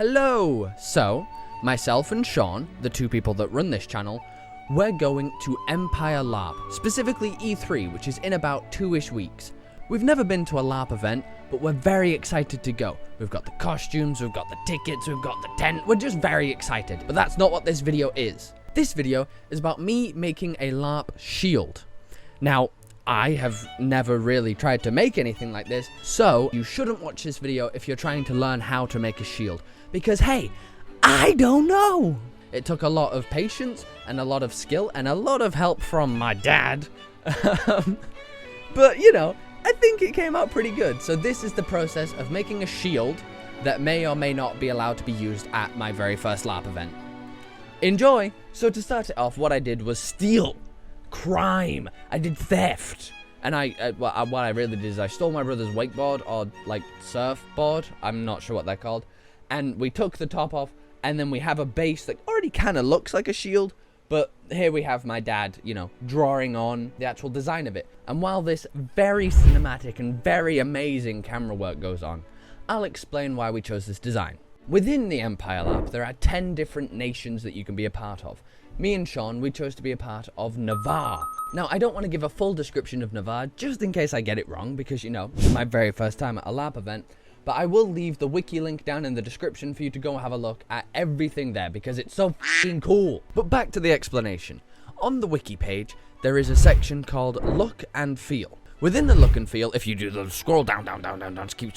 Hello! So, myself and Sean, the two people that run this channel, we're going to EmpirelarP, specifically E3, which is in about 2-ish weeks. We've never been to a LARP event, but we're very excited to go. We've got the costumes, we've got the tickets, we've got the tent, we're just very excited. But that's not what this video is. This video is about me making a LARP shield. Now, I have never really tried to make anything like this, so you shouldn't watch this video if you're trying to learn how to make a shield. Because hey, I don't know! It took a lot of patience, and a lot of skill, and a lot of help from my dad. But, you know, I think it came out pretty good. So this is the process of making a shield that may or may not be allowed to be used at my very first LARP event. Enjoy! So to start it off, what I did was steal. Crime. I did theft. And what I really did is I stole my brother's wakeboard, or like surfboard, I'm not sure what they're called, and we took the top off, and then we have a base that already kind of looks like a shield, but here we have my dad, you know, drawing on the actual design of it. And while this very cinematic and very amazing camera work goes on, I'll explain why we chose this design. Within the EmpirelarP, there are 10 different nations that you can be a part of. Me and Sean, we chose to be a part of Navarre. Now, I don't want to give a full description of Navarre, just in case I get it wrong, because, you know, it's my very first time at a LARP event, but I will leave the wiki link down in the description for you to go have a look at everything there, because it's so f***ing cool. But back to the explanation. On the wiki page, there is a section called Look and Feel. Within the look and feel, if you do the scroll down, just keep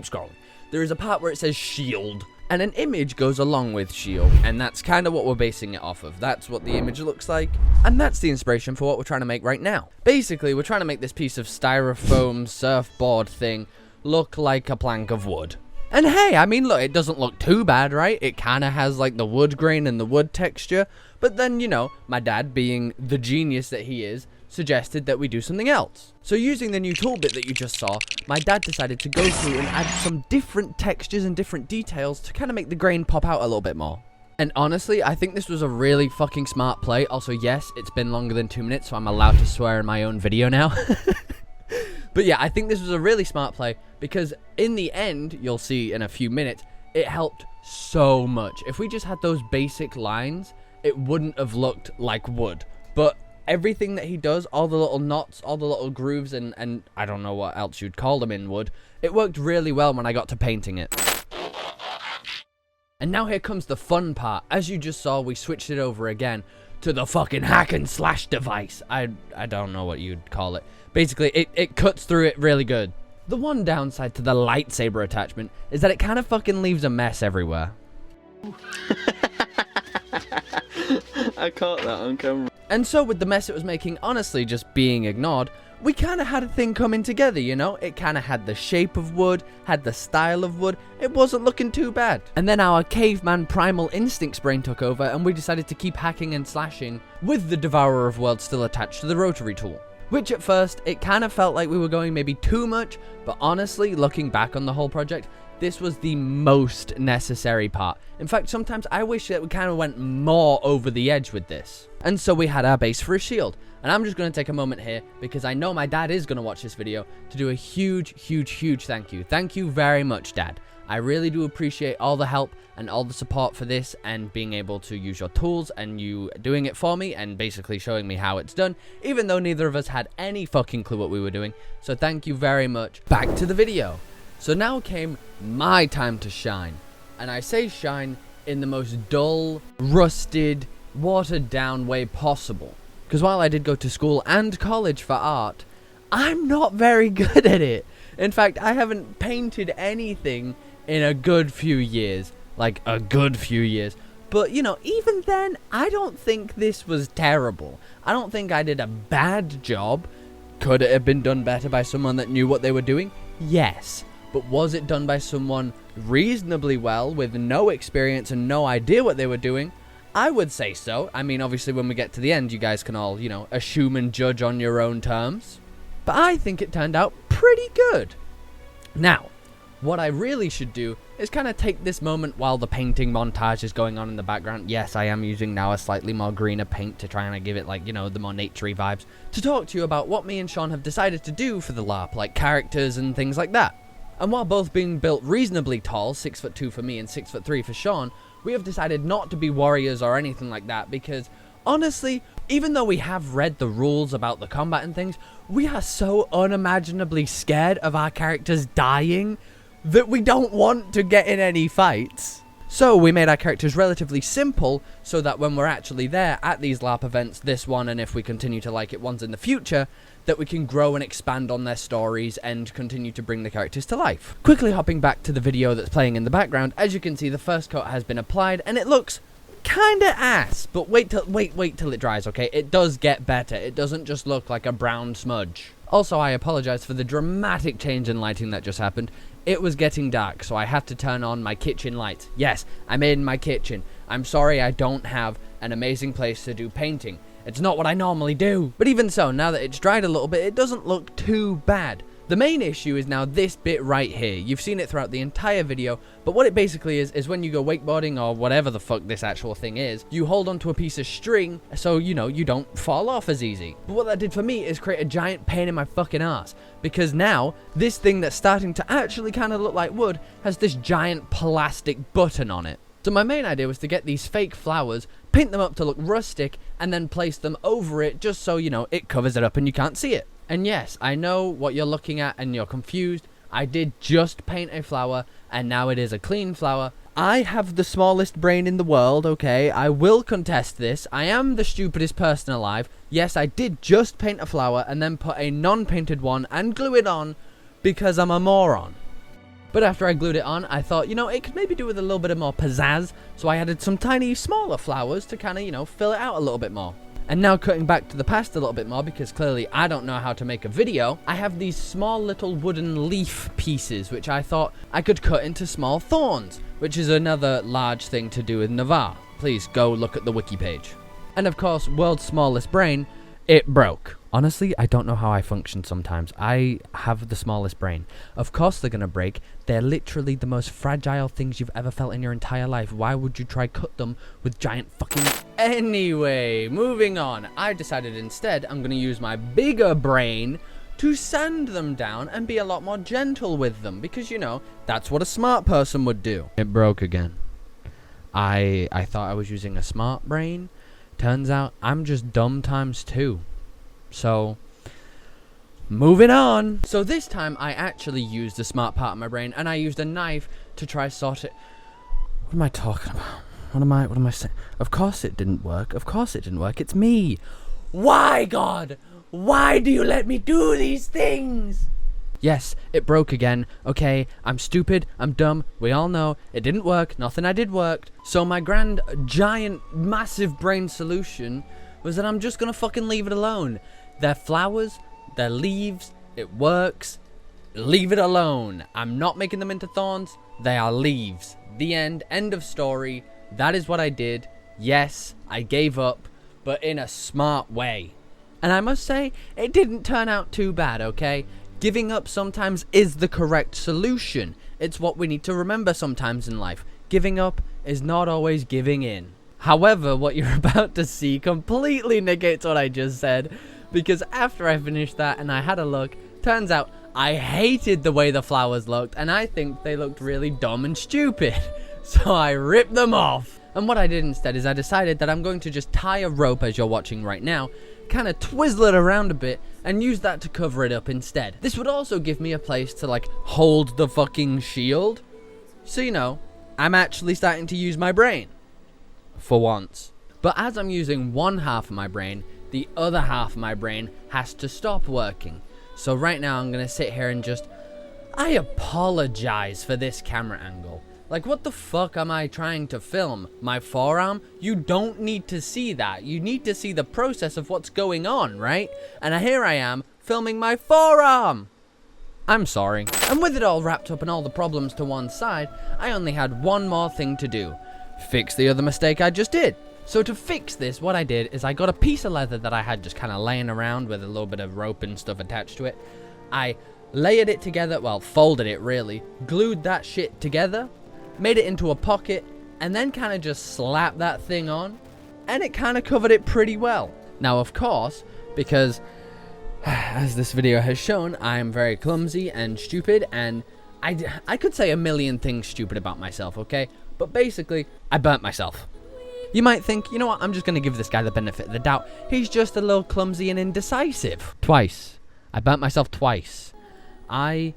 scrolling, there is a part where it says shield. And an image goes along with shield, and that's kind of what we're basing it off of. That's what the image looks like, and that's the inspiration for what we're trying to make right now. Basically, we're trying to make this piece of styrofoam surfboard thing look like a plank of wood. And hey, I mean, look, it doesn't look too bad, right? It kind of has like the wood grain and the wood texture, but then, you know, my dad, being the genius that he is, suggested that we do something else. So using the new toolbit that you just saw, my dad decided to go through and add some different textures and different details to kind of make the grain pop out a little bit more. And honestly, I think this was a really fucking smart play. Also, yes, it's been longer than 2 minutes, so I'm allowed to swear in my own video now. But yeah, I think this was a really smart play because in the end, you'll see in a few minutes, it helped so much. If we just had those basic lines, it wouldn't have looked like wood. But everything that he does, all the little knots, all the little grooves, and I don't know what else you'd call them in wood, it worked really well when I got to painting it. And now here comes the fun part. As you just saw, we switched it over again to the fucking hack and slash device. I don't know what you'd call it. Basically, it cuts through it really good. The one downside to the lightsaber attachment is that it kind of fucking leaves a mess everywhere. I caught that on camera. And so with the mess it was making honestly just being ignored, we kind of had a thing coming together, you know? It kind of had the shape of wood, had the style of wood, it wasn't looking too bad. And then our caveman primal instincts brain took over and we decided to keep hacking and slashing with the Devourer of Worlds still attached to the rotary tool. Which at first, it kind of felt like we were going maybe too much, but honestly, looking back on the whole project, this was the most necessary part. In fact, sometimes I wish that we kind of went more over the edge with this. And so we had our base for a shield. And I'm just going to take a moment here, because I know my dad is going to watch this video, to do a huge thank you. Thank you very much, Dad. I really do appreciate all the help and all the support for this and being able to use your tools and you doing it for me and basically showing me how it's done, even though neither of us had any fucking clue what we were doing. So thank you very much. Back to the video. So now came my time to shine. And I say shine in the most dull, rusted, watered down way possible. Because while I did go to school and college for art, I'm not very good at it. In fact, I haven't painted anything in a good few years. Like, a good few years. But, you know, even then, I don't think this was terrible. I don't think I did a bad job. Could it have been done better by someone that knew what they were doing? Yes. But was it done by someone reasonably well with no experience and no idea what they were doing? I would say so. I mean, obviously, when we get to the end, you guys can all, you know, assume and judge on your own terms. But I think it turned out pretty good. Now, what I really should do is kind of take this moment while the painting montage is going on in the background. Yes, I am using now a slightly more greener paint to try and give it, like, you know, the more naturey vibes. To talk to you about what me and Sean have decided to do for the LARP, like characters and things like that. And while both being built reasonably tall, 6'2" for me and 6'3" for Sean, we have decided not to be warriors or anything like that because, honestly, even though we have read the rules about the combat and things, we are so unimaginably scared of our characters dying that we don't want to get in any fights. So we made our characters relatively simple so that when we're actually there at these LARP events, this one and if we continue to like it ones in the future, that we can grow and expand on their stories and continue to bring the characters to life. Quickly hopping back to the video that's playing in the background, as you can see the first coat has been applied and it looks kinda ass, but wait till it dries, okay? It does get better. It doesn't just look like a brown smudge. Also, I apologize for the dramatic change in lighting that just happened. It was getting dark, so I had to turn on my kitchen lights. Yes, I'm in my kitchen. I'm sorry I don't have an amazing place to do painting. It's not what I normally do. But even so, now that it's dried a little bit, it doesn't look too bad. The main issue is now this bit right here. You've seen it throughout the entire video, but what it basically is when you go wakeboarding or whatever the fuck this actual thing is, you hold onto a piece of string so, you know, you don't fall off as easy. But what that did for me is create a giant pain in my fucking ass, because now this thing that's starting to actually kind of look like wood has this giant plastic button on it. So my main idea was to get these fake flowers, paint them up to look rustic, and then place them over it just so, you know, it covers it up and you can't see it. And yes, I know what you're looking at and you're confused. I did just paint a flower and now it is a clean flower. I have the smallest brain in the world, okay? I will contest this. I am the stupidest person alive. Yes, I did just paint a flower and then put a non-painted one and glue it on because I'm a moron. But after I glued it on, I thought, you know, it could maybe do with a little bit of more pizzazz. So I added some tiny, smaller flowers to kind of, you know, fill it out a little bit more. And now cutting back to the past a little bit more, because clearly I don't know how to make a video, I have these small little wooden leaf pieces, which I thought I could cut into small thorns, which is another large thing to do with Navarre. Please go look at the wiki page. And of course, world's smallest brain, it broke. Honestly, I don't know how I function sometimes. I have the smallest brain. Of course they're gonna break. They're literally the most fragile things you've ever felt in your entire life. Why would you try cut them with giant fucking... Anyway, moving on. I decided instead I'm gonna use my bigger brain to sand them down and be a lot more gentle with them. Because, you know, that's what a smart person would do. It broke again. I thought I was using a smart brain. Turns out I'm just dumb times 2. So, moving on. So this time I actually used the smart part of my brain and I used a knife to try sort it. What am I talking about? What am I saying? Of course it didn't work. Of course it didn't work. It's me. Why, God? Why do you let me do these things? Yes, it broke again. Okay, I'm stupid, I'm dumb, we all know, it didn't work, nothing I did worked. So my grand, giant, massive brain solution was that I'm just gonna fucking leave it alone. They're flowers, they're leaves, it works, leave it alone. I'm not making them into thorns, they are leaves. The end of story, that is what I did. Yes, I gave up, but in a smart way. And I must say, it didn't turn out too bad, okay? Giving up sometimes is the correct solution. It's what we need to remember sometimes in life. Giving up is not always giving in. However, what you're about to see completely negates what I just said, because after I finished that and I had a look, turns out I hated the way the flowers looked and I think they looked really dumb and stupid. So I ripped them off. And what I did instead is I decided that I'm going to just tie a rope, as you're watching right now, kind of twizzle it around a bit and use that to cover it up instead. This would also give me a place to like hold the fucking shield. So, you know, I'm actually starting to use my brain. For once. But as I'm using one half of my brain, the other half of my brain has to stop working. So right now I'm gonna sit here and just... I apologize for this camera angle. Like, what the fuck am I trying to film? My forearm? You don't need to see that. You need to see the process of what's going on, right? And here I am, filming my forearm! I'm sorry. And with it all wrapped up and all the problems to one side, I only had one more thing to do. Fix the other mistake I just did. So to fix this, what I did is I got a piece of leather that I had just kind of laying around with a little bit of rope and stuff attached to it. I layered it together, well, folded it really, glued that shit together, made it into a pocket, and then kind of just slapped that thing on, and it kind of covered it pretty well. Now, of course, because as this video has shown, I am very clumsy and stupid, and I could say a million things stupid about myself, okay? But basically, I burnt myself. You might think, you know what, I'm just going to give this guy the benefit of the doubt. He's just a little clumsy and indecisive. Twice. I burnt myself twice. Let's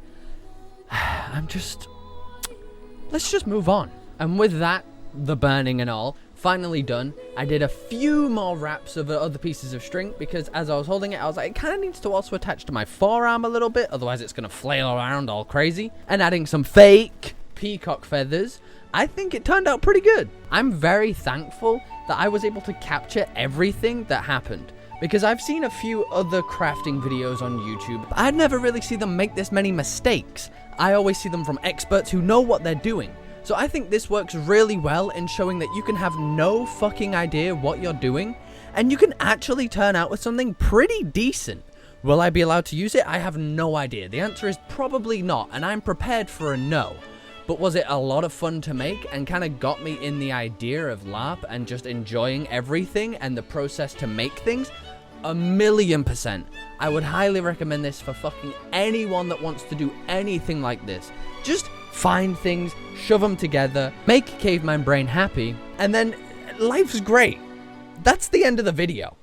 just move on. And with that, the burning and all, finally done. I did a few more wraps of other pieces of string because as I was holding it, I was like, it kind of needs to also attach to my forearm a little bit, otherwise it's going to flail around all crazy. And adding some fake peacock feathers, I think it turned out pretty good. I'm very thankful that I was able to capture everything that happened, because I've seen a few other crafting videos on YouTube, but I'd never really see them make this many mistakes. I always see them from experts who know what they're doing. So I think this works really well in showing that you can have no fucking idea what you're doing, and you can actually turn out with something pretty decent. Will I be allowed to use it? I have no idea. The answer is probably not, and I'm prepared for a no. But was it a lot of fun to make and kind of got me in the idea of LARP and just enjoying everything and the process to make things? 1,000,000%. I would highly recommend this for fucking anyone that wants to do anything like this. Just find things, shove them together, make Caveman Brain happy, and then life's great. That's the end of the video.